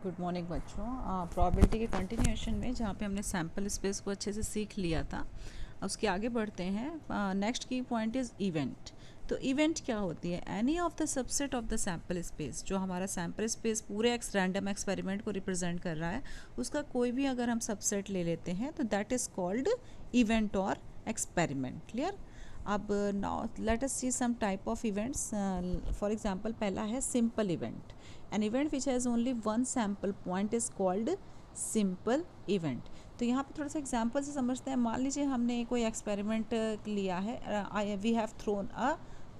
Good morning बच्चों। Probability के continuation में जहाँ पे हमने सैम्पल स्पेस को अच्छे से सीख लिया था, उसके आगे बढ़ते हैं। नेक्स्ट की पॉइंट इज़ इवेंट। तो इवेंट क्या होती है? Any of the subset of the sample space. जो हमारा सैम्पल स्पेस पूरे रैंडम एक्सपेरिमेंट को रिप्रेजेंट कर रहा है, उसका कोई भी अगर हम सबसेट ले लेते हैं तो दैट इज़ कॉल्ड इवेंट और एक्सपेरिमेंट। क्लियर? अब now let us see some type of events. For example पहला है simple event. An event which has only one sample point is called simple event. तो यहाँ पे थोड़ा सा एग्जांपल से समझते हैं। मान लीजिए हमने कोई एक्सपेरिमेंट लिया है, we have thrown a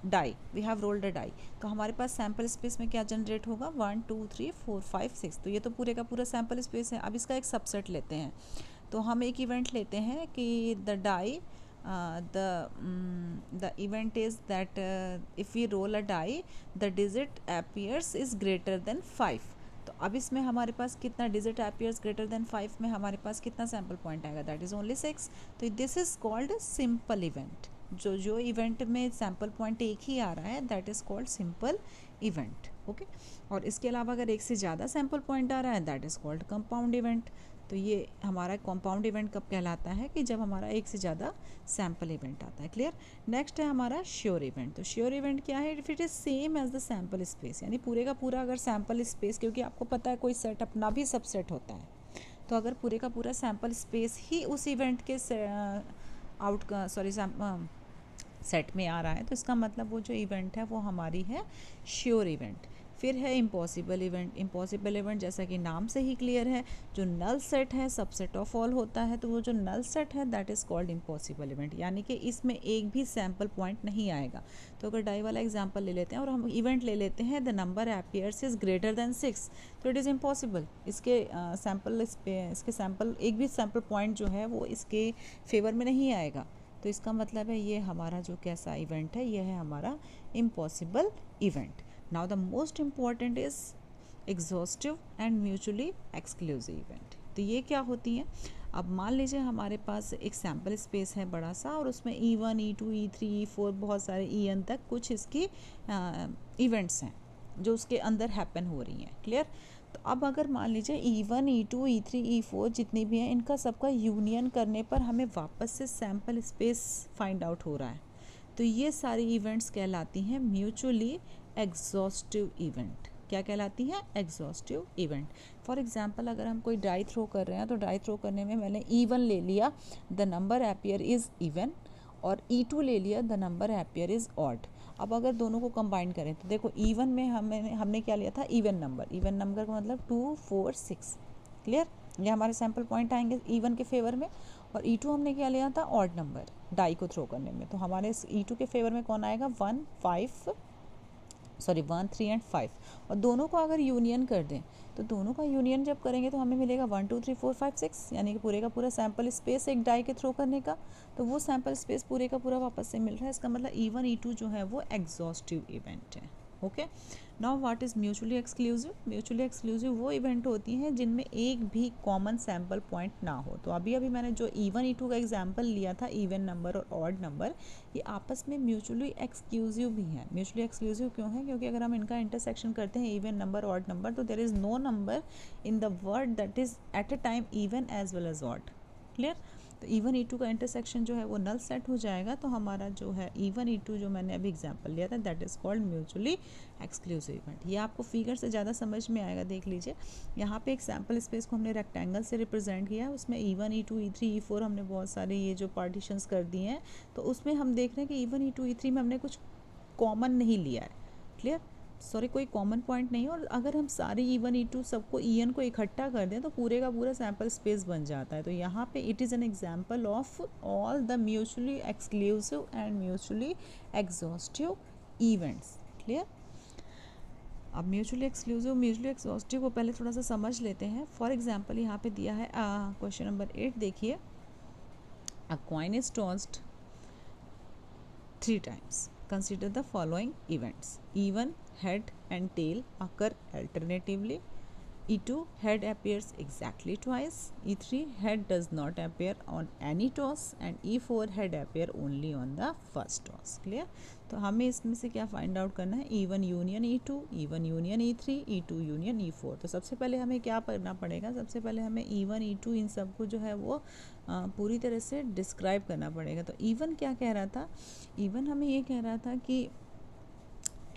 die, we have rolled a die. तो हमारे पास सैम्पल स्पेस में क्या जनरेट होगा? 1 2 3 4 5 6। तो ये तो पूरे का पूरा सैम्पल स्पेस है। अब इसका एक सबसेट लेते हैं। तो हम एक इवेंट लेते हैं कि the die, the event is that if we roll a die, the digit appears is greater than 5। तो अब इसमें हमारे पास कितना डिजिट appears greater than 5 में हमारे पास कितना सैम्पल पॉइंट आएगा? That is only 6। तो this is called simple event. जो इवेंट में सैम्पल पॉइंट एक ही आ रहा है, that is called simple event. Okay. और इसके अलावा अगर एक से ज़्यादा सैम्पल पॉइंट आ रहा है, that is called compound event. तो ये हमारा कंपाउंड इवेंट कब कहलाता है? कि जब हमारा एक से ज़्यादा सैम्पल इवेंट आता है। क्लियर? नेक्स्ट है हमारा श्योर इवेंट। तो श्योर इवेंट क्या है? If it is same as the sample space, यानी पूरे का पूरा अगर सैम्पल स्पेस, क्योंकि आपको पता है कोई सेट अपना भी सबसेट होता है, तो अगर पूरे का पूरा सैम्पल स्पेस ही उस इवेंट के सेट में आ रहा है, तो इसका मतलब वो जो इवेंट है वो हमारी है श्योर इवेंट। फिर है इम्पॉसिबल इवेंट। इम्पॉसिबल इवेंट जैसा कि नाम से ही क्लियर है, जो नल सेट है, सबसेट ऑफ ऑल होता है, तो वो जो नल सेट है that is called impossible event, यानी कि इसमें एक भी सैम्पल पॉइंट नहीं आएगा। तो अगर डाई वाला एग्जांपल ले लेते हैं और हम इवेंट ले लेते हैं the number appears is greater than 6, तो इट इज़ इम्पॉसिबल। इसके सैम्पल एक भी सैम्पल पॉइंट जो है वो इसके फेवर में नहीं आएगा। तो इसका मतलब है ये हमारा जो कैसा इवेंट है, ये है हमारा impossible event. Now the most important is exhaustive and mutually exclusive event. तो ये क्या होती हैं? अब मान लीजिए हमारे पास एक सैम्पल स्पेस है बड़ा सा, और उसमें E1 E2 E3 E4 बहुत सारे En तक कुछ इसकी इवेंट्स हैं जो उसके अंदर हैपन हो रही हैं। क्लियर? तो अब अगर मान लीजिए E1 E2 E3 E4 जितनी भी हैं, इनका सबका यूनियन करने पर हमें वापस से सैम्पल स्पेस फाइंड आउट हो रहा है, तो ये सारी इवेंट्स कहलाती हैं म्यूचुअली एग्जॉस्टिव इवेंट। क्या कहलाती है? Exhaustive event. फॉर एग्जांपल अगर हम कोई डाई थ्रो कर रहे हैं, तो डाई थ्रो करने में मैंने E1 ले लिया, the number appear is even, और E2 ले लिया, the number appear is odd. अब अगर दोनों को कंबाइन करें तो देखो E1 में हमने क्या लिया था? Even number. इवन नंबर का मतलब 2 4 6। क्लियर? ये हमारे सैम्पल पॉइंट आएंगे E1 के फेवर में। और E2 हमने क्या लिया था? ऑड नंबर डाई को थ्रो करने में। तो हमारे E2 के फेवर में कौन आएगा? 1 3 एंड 5। और दोनों को अगर यूनियन कर दें, तो दोनों का यूनियन जब करेंगे तो हमें मिलेगा 1 2 3 4 5 6, यानी कि पूरे का पूरा सैम्पल स्पेस एक डाई के थ्रो करने का। तो वो सैम्पल स्पेस पूरे का पूरा वापस से मिल रहा है। इसका मतलब E1 E2 जो है वो एग्जॉस्टिव इवेंट है। Okay. Now what is mutually exclusive? Mutually exclusive वो इवेंट होती हैं जिनमें एक भी कॉमन सैम्पल पॉइंट ना हो। तो अभी अभी मैंने जो E1 E2 का एग्जाम्पल लिया था, इवन नंबर और ऑड नंबर, ये आपस में म्यूचुअली एक्सक्लूसिव भी हैं। म्यूचुअली एक्सक्लूसिव क्यों है? क्योंकि अगर हम इनका इंटरसेक्शन करते हैं, इवन नंबर ऑड नंबर, तो there is no number in the word that is at a time even as well as odd. Clear? तो E1 E2 का इंटरसेक्शन जो है वो नल सेट हो जाएगा। तो हमारा जो है E1 E2 जो मैंने अभी एग्जांपल लिया था, that is called mutually exclusive event. ये आपको फिगर से ज़्यादा समझ में आएगा। देख लीजिए, यहाँ पे एक सैम्पल स्पेस को हमने रेक्टेंगल से रिप्रेजेंट किया है, उसमें E1 E2 E3 E4 हमने बहुत सारे ये जो पार्टीशंस कर दिए हैं। तो उसमें हम देख रहे हैं कि E1 E2 E3 में हमने कुछ कॉमन नहीं लिया है। क्लियर? सॉरी, कोई कॉमन पॉइंट नहीं है। और अगर हम सारे E1 E2 सबको En को इकट्ठा कर दें तो पूरे का पूरा सैम्पल स्पेस बन जाता है। तो यहाँ पे it is an example of all the mutually exclusive and mutually exhaustive events. Clear? अब म्यूचुअली एक्सक्लूसिव म्यूचुअली एग्जॉस्टिव को पहले थोड़ा सा समझ लेते हैं। फॉर एग्जाम्पल यहाँ पे दिया है क्वेश्चन नंबर 8, देखिए, अ coin is tossed 3 times. Consider the following events. Even head and tail occur alternatively. E2 head appears exactly twice, E3 head does not appear on any toss and E4 head appear only on the first toss. Clear? तो हमें इसमें से क्या find out करना है, E1 union E2, E1 union E3, E2 union E4. तो सबसे पहले हमें क्या करना पड़ेगा, सबसे पहले हमें E1 E2 इन सब को जो है वो पूरी तरह से डिस्क्राइब करना पड़ेगा. तो E1 क्या कह रहा था, E1 हमें ये कह रहा था कि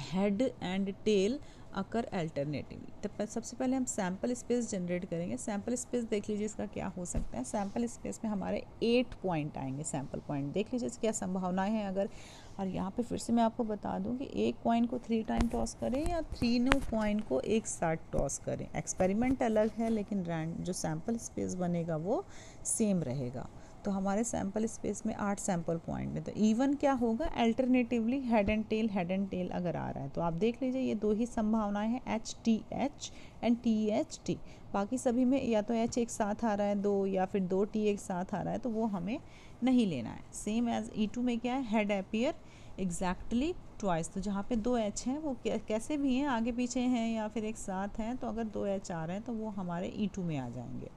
head and tail occur alternatively. तो सबसे पहले हम सैम्पल स्पेस जनरेट करेंगे. सैम्पल स्पेस देख लीजिए इसका क्या हो सकता है. सैम्पल स्पेस में हमारे 8 पॉइंट आएंगे. सैम्पल पॉइंट देख लीजिए क्या संभावनाएं हैं अगर. और यहाँ पे फिर से मैं आपको बता दूँ कि एक कॉइन को 3 टाइम टॉस करें या तीनों कॉइन को एक साथ टॉस करें. एक्सपेरिमेंट अलग है लेकिन जो सैम्पल स्पेस बनेगा वो सेम रहेगा. तो हमारे सैम्पल स्पेस में 8 सैम्पल पॉइंट है. तो इवन क्या होगा, अल्टरनेटिवली हेड एंड टेल अगर आ रहा है तो आप देख लीजिए ये दो ही संभावनाएं हैं, H T H and T H T. बाकी सभी में या तो एच एक साथ आ रहा है दो, या फिर दो टी एक साथ आ रहा है, तो वो हमें नहीं लेना है. सेम एज E2 में क्या है, हेड अपीयर एग्जैक्टली ट्वाइस. तो जहाँ पे दो एच हैं वो कैसे भी हैं, आगे पीछे हैं या फिर एक साथ हैं, तो अगर दो एच आ रहे हैं तो वो हमारे E2 में आ जाएंगे.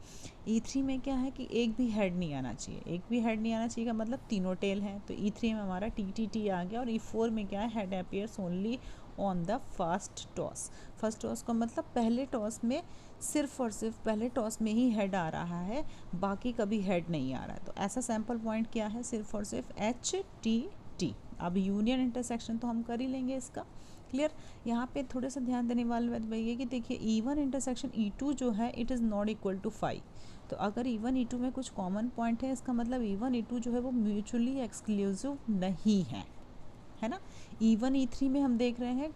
E3 में क्या है कि एक भी हेड नहीं आना चाहिए. एक भी हेड नहीं आना चाहिए का मतलब तीनों टेल हैं. तो E3 में हमारा टी आ गया. और E4 में क्या है, head appears only on the first toss. First toss का मतलब पहले टॉस में सिर्फ और सिर्फ पहले टॉस में ही हेड आ रहा है, बाकी कभी हेड नहीं आ रहा है. तो ऐसा सैम्पल पॉइंट क्या है, सिर्फ और सिर्फ एच टी टी. अब यूनियन इंटरसेक्शन तो हम कर ही लेंगे इसका. क्लियर? यहाँ पे थोड़ा सा ध्यान देने वाली बात वही है कि देखिए E1 इंटरसेक्शन E2 जो है it is not equal to 5. तो अगर E1 E2 में कुछ कॉमन पॉइंट है, इसका मतलब E1 E2 जो है वो म्यूचुअली एक्सक्लूसिव नहीं है ना. E1 E3 में हम देख रहे हैं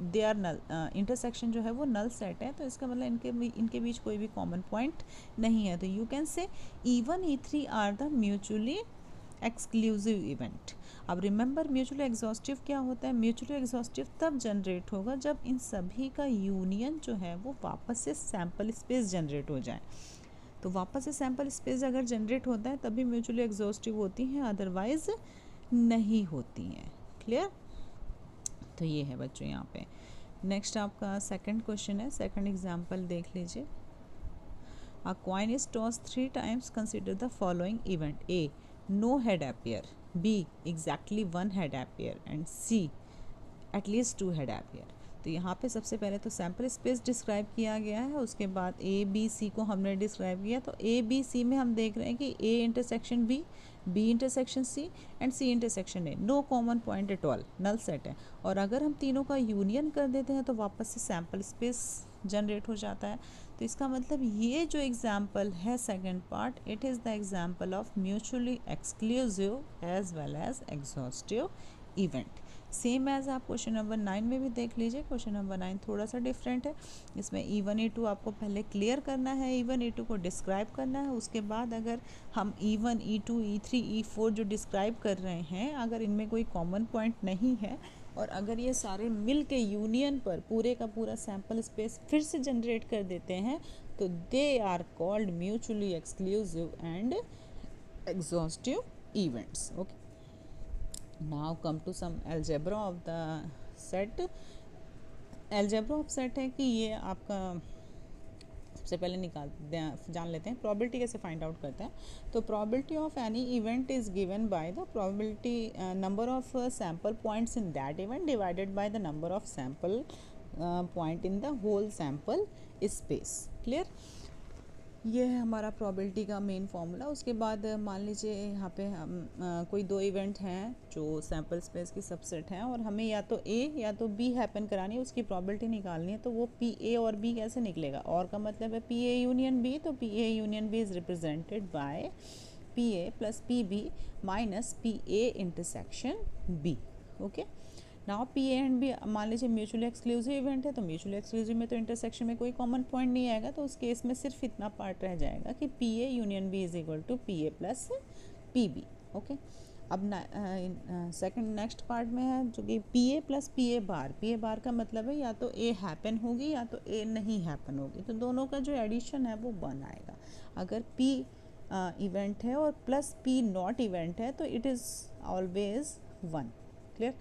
दे आर नल, इंटरसेक्शन जो है वो नल सेट है. तो इसका मतलब इनके बीच कोई भी कॉमन पॉइंट नहीं है. तो you can say E1 E3 are the mutually exclusive event. अब रिमेंबर म्यूचुअली एग्जॉस्टिव क्या होता है, म्यूचुअली एग्जॉस्टिव तब जनरेट होगा जब इन सभी का यूनियन जो है वो वापस से सैम्पल स्पेस जनरेट हो जाए. तो वापस से सैम्पल स्पेस अगर जनरेट होता है तभी म्यूचुअली एग्जॉस्टिव होती हैं, अदरवाइज नहीं होती हैं. क्लियर? तो ये है बच्चों यहाँ पे. नेक्स्ट आपका सेकंड क्वेश्चन है. सेकंड एग्जांपल देख लीजिए. A coin is tossed 3 times. Consider the following event: A. No head appear. B. Exactly one head appear. And C. At least 2 head appear. तो यहाँ पे सबसे पहले तो सैम्पल स्पेस डिस्क्राइब किया गया है, उसके बाद ए बी सी को हमने डिस्क्राइब किया. तो ए बी सी में हम देख रहे हैं कि A intersection B intersection C and C intersection A. No common point at all, null set है. और अगर हम तीनों का यूनियन कर देते हैं तो वापस से सैम्पल स्पेस जनरेट हो जाता है. तो इसका मतलब ये जो एग्जाम्पल है second part, it is the example of mutually exclusive as well as exhaustive event. Same as आप क्वेश्चन नंबर 9 में भी देख लीजिए. क्वेश्चन नंबर 9 थोड़ा सा डिफरेंट है. इसमें E1 E2 आपको पहले क्लियर करना है, E1 E2 को डिस्क्राइब करना है. उसके बाद अगर हम E1 E2 E3 E4 जो डिस्क्राइब कर रहे हैं, अगर इनमें कोई कॉमन पॉइंट नहीं है और अगर ये सारे मिल के यूनियन पर पूरे का पूरा सैम्पल स्पेस फिर से जनरेट कर देते हैं, तो they are called mutually exclusive and exhaustive events. Okay, now come to some algebra of the set. Algebra of set है कि ये आपका सबसे पहले जान लेते हैं प्रोबेबिलिटी कैसे फाइंड आउट करते हैं. तो probability of any event is given by the probability number of sample points in that event divided by the number of sample point in the whole sample space. Clear? ये है हमारा probability का main formula. उसके बाद मान लीजिए यहाँ पे हम कोई दो इवेंट हैं जो सैम्पल स्पेस की सबसेट हैं और हमें या तो ए या तो बी हैपन करानी है, उसकी प्रोबेबिलिटी निकालनी है. तो वो पी ए और बी कैसे निकलेगा, और का मतलब है पी ए यूनियन बी. तो P A union B is represented by P A plus P B minus P A intersection B. Okay, now P A and B मान लीजिए म्यूचुअली एक्सक्लूसिव इवेंट है. तो म्यूचुअली एक्सक्लूसिव में तो intersection में कोई common point नहीं आएगा. तो उस केस में सिर्फ इतना पार्ट रह जाएगा कि P A union B is equal to P A plus P B. Okay, अब सेकंड नेक्स्ट पार्ट में है जो कि P A plus P A bar. P A bar का मतलब है या तो ए हैपन होगी या तो ए नहीं हैपन होगी. तो दोनों का जो एडिशन है वो 1 आएगा. अगर पी इवेंट है और प्लस पी नॉट इवेंट है तो it is always 1. Clear?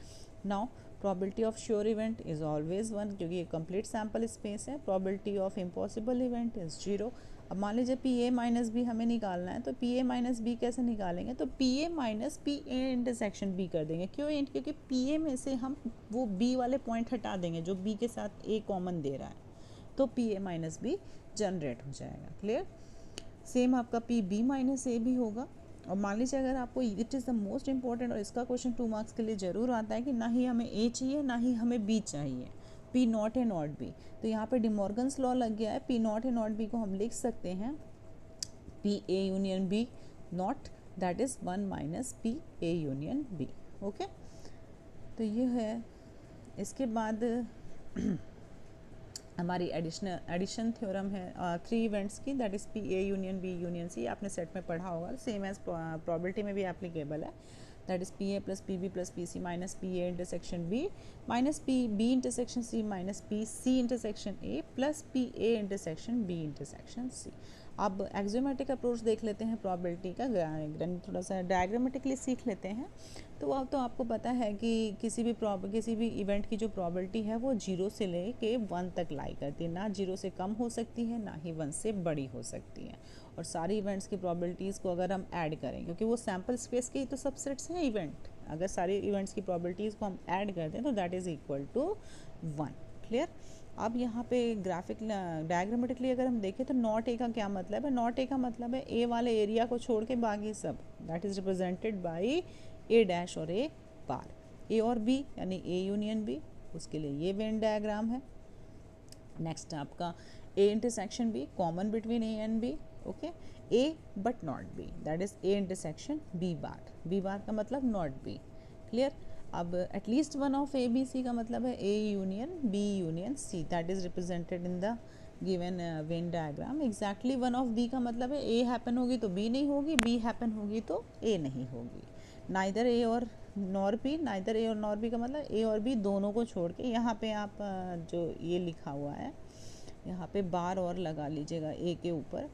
Now probability of sure event is always 1 क्योंकि ये कंप्लीट सैम्पल स्पेस है. Probability of impossible event is 0. अब मान लीजिए पी ए माइनस बी हमें निकालना है, तो पी ए माइनस बी कैसे निकालेंगे, तो P A minus P A intersection B कर देंगे. क्यों? क्योंकि पी ए में से हम वो बी वाले पॉइंट हटा देंगे जो बी के साथ ए कॉमन दे रहा है, तो P A minus B generate हो जाएगा. क्लियर? सेम आपका पी बी माइनस ए भी होगा. और मान लीजिए अगर आपको it is the most important, और इसका क्वेश्चन 2 मार्क्स के लिए ज़रूर आता है कि ना ही हमें ए चाहिए ना ही हमें बी चाहिए, P not A not B. तो यहाँ पे डिमॉर्गन्स लॉ लग गया है. P not A not B को हम लिख सकते हैं P A union B not, that is 1 minus P A union B. Okay, तो ये है. इसके बाद हमारी एडिशन थ्योरम है 3 इवेंट्स की, that is P A union B union C. आपने सेट में पढ़ा होगा, सेम एज प्रोबेबिलिटी में भी एप्लीकेबल है. That is P A plus P B plus P C minus P A intersection B minus P B intersection C minus P C intersection A plus P A intersection B intersection C. अब axiomatic approach देख लेते हैं probability का, थोड़ा सा diagrammatically सीख लेते हैं. तो अब तो आपको पता है कि किसी भी इवेंट की जो प्रोबेबिलिटी है वो 0 से लेके 1 तक लाई करती है. ना 0 से कम हो सकती है ना ही 1 से बड़ी हो सकती है. और सारी इवेंट्स की प्रोबेबिलिटीज़ को अगर हम ऐड करें, क्योंकि वो सैम्पल स्पेस के ही तो सबसेट्स हैं इवेंट, अगर सारी इवेंट्स की प्रोबेबिलिटीज़ को हम ऐड कर दें तो that is equal to 1. Clear? अब यहाँ पे ग्राफिक डायग्रामेटिकली अगर हम देखें तो नॉट ए का क्या मतलब है. नॉट ए का मतलब है ए वाले एरिया को छोड़ के बाकी सब, that is represented by A dash और ए बार. ए और बी यानी ए यूनियन बी, उसके लिए ये वेन डायग्राम है. नेक्स्ट आपका A intersection B, common between A and B. Okay, A but not B, that is A intersection B bar. B bar का मतलब नॉट बी. क्लियर? अब at least one of A B C का मतलब है A union B union C, that is represented in the given Venn diagram. Exactly one of B का मतलब है ए happen होगी तो बी नहीं होगी, बी हैपन होगी तो ए नहीं होगी. नाइदर ए और नॉर बी, नाइदर ए और नॉर बी का मतलब ए और बी दोनों को छोड़ के, यहाँ पे आप जो ये लिखा हुआ है यहाँ पे बार और लगा लीजिएगा ए के ऊपर,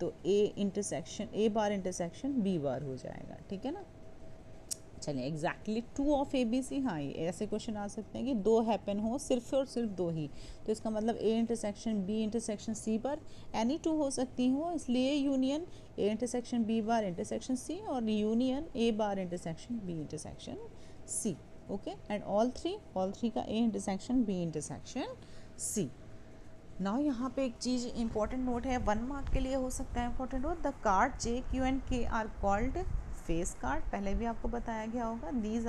तो A intersection A bar intersection B bar हो जाएगा. ठीक है ना? चलिए, exactly 2 of A B C. हाँ, ये ऐसे क्वेश्चन आ सकते हैं कि 2 हैपन हो, सिर्फ और सिर्फ 2 ही, तो इसका मतलब A intersection B intersection C पर एनी 2 हो सकती हो, इसलिए union A intersection B bar intersection C और union A bar intersection B intersection C. Okay, and all three का A intersection B intersection C. Now यहाँ पे एक चीज़ इंपॉर्टेंट नोट है, 1 मार्क के लिए हो सकता है important note. The card J Q and K are called face card. पहले भी आपको बताया गया होगा. There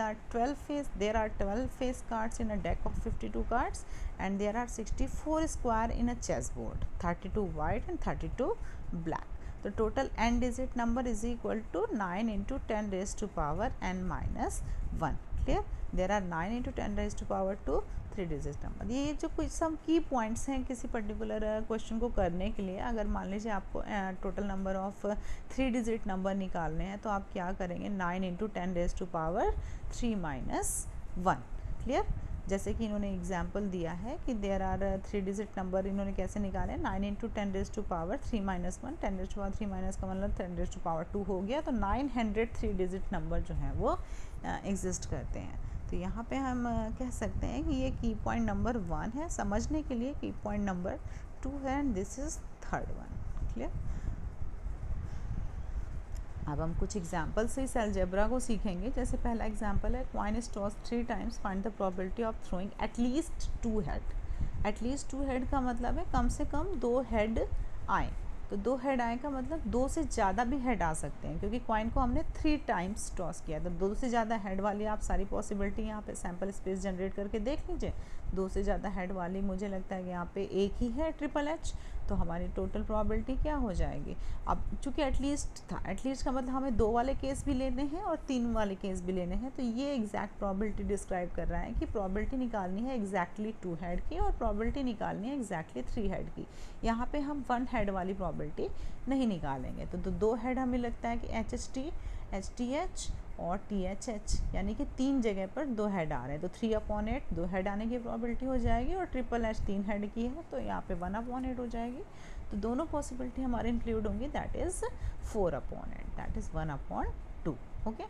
are 12 face cards in a deck of 52 cards and there are 64 square in a chess board, 32 white and 32 black. तो total n digit number is equal to 9 into 10 raise to power n minus 1. Clear? There are 9 into 10 raise to power 2 3 digit number. ये जो कुछ सम की points हैं किसी particular question को करने के लिए, अगर मान लीजिए आपको total number of 3 digit number निकालने हैं तो आप क्या करेंगे, 9 into 10 raise to power 3 minus 1. Clear? जैसे कि इन्होंने एग्जाम्पल दिया है कि देयर आर 3 डिजिट नंबर, इन्होंने कैसे निकाले, 9 into 10 raise to power 3 minus 1, 10 raise to power 3 minus का मतलब 10 रेज टू पावर 2 हो गया. तो 903 डिजिट नंबर जो हैं वो एग्जिस्ट करते हैं. तो यहाँ पे हम कह सकते हैं कि ये की पॉइंट नंबर 1 है. समझने के लिए की पॉइंट नंबर 2 है and this is third one. Clear? अब हम कुछ एग्जाम्पल से इस अलजेब्रा को सीखेंगे. जैसे पहला एग्जाम्पल है, coin is toss 3 times, find the probability of throwing at least 2 head. At least 2 head का मतलब है कम से कम 2 हेड आए. तो 2 हेड आए का मतलब 2 से ज़्यादा भी हेड आ सकते हैं, क्योंकि कॉइन को हमने 3 टाइम्स टॉस किया. तो 2 से ज़्यादा हेड वाली आप सारी पॉसिबिलिटी यहाँ पे सैम्पल स्पेस जनरेट करके देख लीजिए. 2 से ज़्यादा हेड वाली मुझे लगता है कि यहाँ पे एक ही है, ट्रिपल एच. तो हमारी टोटल प्रोबेबिलिटी क्या हो जाएगी. अब चूँकि एटलीस्ट था, एटलीस्ट का मतलब हमें 2 वाले केस भी लेने हैं और 3 वाले केस भी लेने हैं. तो ये एग्जैक्ट प्रोबेबिलिटी डिस्क्राइब कर रहा है कि प्रोबेबिलिटी निकालनी है एग्जैक्टली 2 हेड की और प्रोबेबिलिटी निकालनी है एग्जैक्टली 3 हेड की. यहाँ पे हम 1 हेड वाली प्रोबेबिलिटी नहीं निकालेंगे. तो 2 हेड हमें लगता है कि HTH और THH, यानी कि 3 जगह पर 2 हेड आ रहे हैं. तो 3/8 2 हेड आने की प्रोबेबिलिटी हो जाएगी और ट्रिपल एच 3 हेड की है तो यहाँ पे 1/8 हो जाएगी. तो दोनों पॉसिबिलिटी हमारे इंक्लूड होंगी, that is 4/8, that is 1/2. Okay,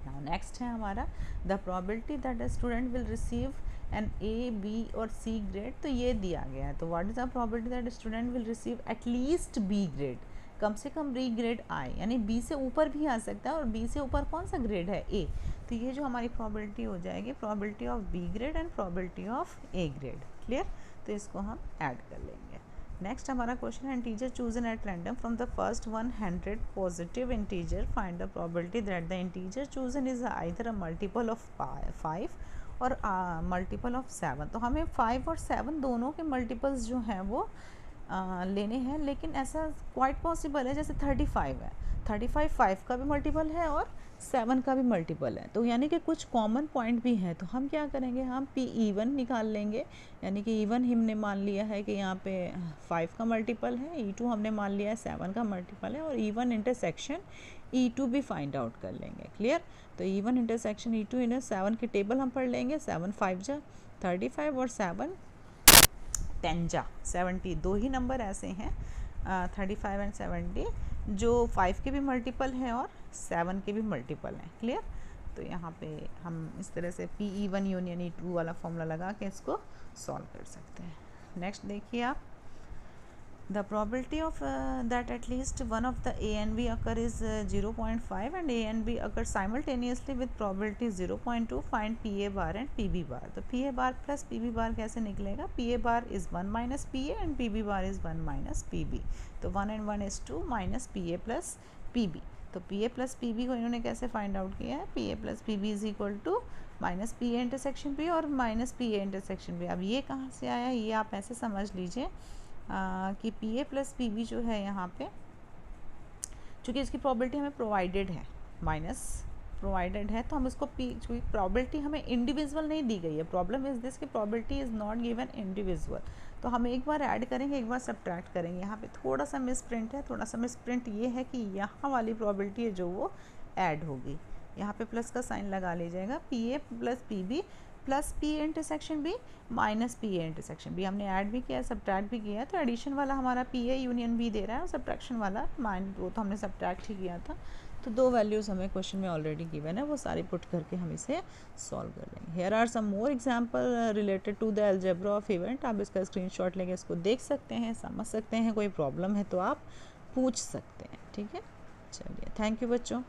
now next है हमारा the probability that a student will receive an A B और सी ग्रेड, तो ये दिया गया है। तो what is the probability that student will receive at least B grade, कम से कम बी ग्रेड आए, यानी बी से ऊपर भी आ सकता है, और बी से ऊपर कौन सा ग्रेड है, ए। तो ये जो हमारी प्रोबेबिलिटी हो जाएगी, probability of B grade and probability of A grade. Clear, तो इसको हम ऐड कर लेंगे। नेक्स्ट हमारा क्वेश्चन है integer chosen at random from the first 100 positive integer, find the probability that the integer chosen is either a multiple of 5 और multiple of 7। तो हमें 5 और 7 दोनों के मल्टीपल्स जो हैं वो लेने हैं, लेकिन ऐसा क्वाइट पॉसिबल है, जैसे 35 है, 35 5 का भी मल्टीपल है और 7 का भी मल्टीपल है, तो यानी कि कुछ कॉमन पॉइंट भी हैं। तो हम क्या करेंगे, हम पी इवन निकाल लेंगे, यानी कि इवन हमने मान लिया है कि यहाँ पे 5 का मल्टीपल है, E2 हमने मान लिया है 7 का मल्टीपल है, और इवन इंटरसेक्शन E2 भी फाइंड आउट कर लेंगे। क्लियर, तो इवन इंटरसेक्शन E2 इन 7 की टेबल हम पढ़ लेंगे, 7 5 जा 35 और 7 10 जा 70, दो ही नंबर ऐसे हैं 35 एंड 70 जो 5 के भी मल्टीपल हैं और 7 के भी मल्टीपल हैं। क्लियर, तो यहाँ पे हम इस तरह से P1 यूनियन E2 वाला फॉर्मूला लगा के इसको सॉल्व कर सकते हैं। नेक्स्ट देखिए आप, the probability of that at least one of the A and B occur is 0.5 and A and B occur simultaneously with probability 0.2, find PA bar and PB bar। तो PA bar plus PB bar कैसे निकलेगा, PA bar is 1 minus PA and PB bar is 1 minus PB, तो 1 and 1 is 2 minus PA plus PB। तो PA plus PB को इन्होंने कैसे find out किया है, PA plus PB is equal to minus PA intersection B और minus PA intersection B। अब ये कहाँ से आया, ये आप ऐसे समझ लीजिए कि PA प्लस PB जो है यहाँ पे, चूँकि इसकी प्रोबेबिलिटी हमें प्रोवाइडेड है, माइनस प्रोवाइडेड है, तो हम इसको चूँकि प्रोबेबिलिटी हमें इंडिविजुअल नहीं दी गई है, प्रॉब्लम इज़ दिस कि probability is not given individual, तो हम एक बार ऐड करेंगे, एक बार सब्ट्रैक्ट करेंगे। यहाँ पे थोड़ा सा मिस प्रिंट है, थोड़ा सा मिस प्रिंट ये है कि यहाँ वाली प्रोबेबिलिटी है जो वो ऐड होगी, यहाँ पे प्लस का साइन लगा लीजिएगा, PA plus PB plus PA intersection B minus PA intersection B, हमने ऐड भी किया है, सब्ट्रैक्ट भी किया है, तो एडिशन वाला हमारा PA यूनियन B दे रहा है और सब्ट्रैक्शन वाला वो तो हमने सब्ट्रैक्ट ही किया था। तो दो वैल्यूज़ हमें क्वेश्चन में ऑलरेडी गिवन है, वो सारी पुट करके हम इसे सॉल्व कर लेंगे। Here are some more example related to the algebra of event, आप इसका स्क्रीनशॉट लेके इसको देख सकते हैं, समझ सकते हैं, कोई प्रॉब्लम है तो आप पूछ सकते हैं। ठीक है, चलिए, थैंक यू बच्चों।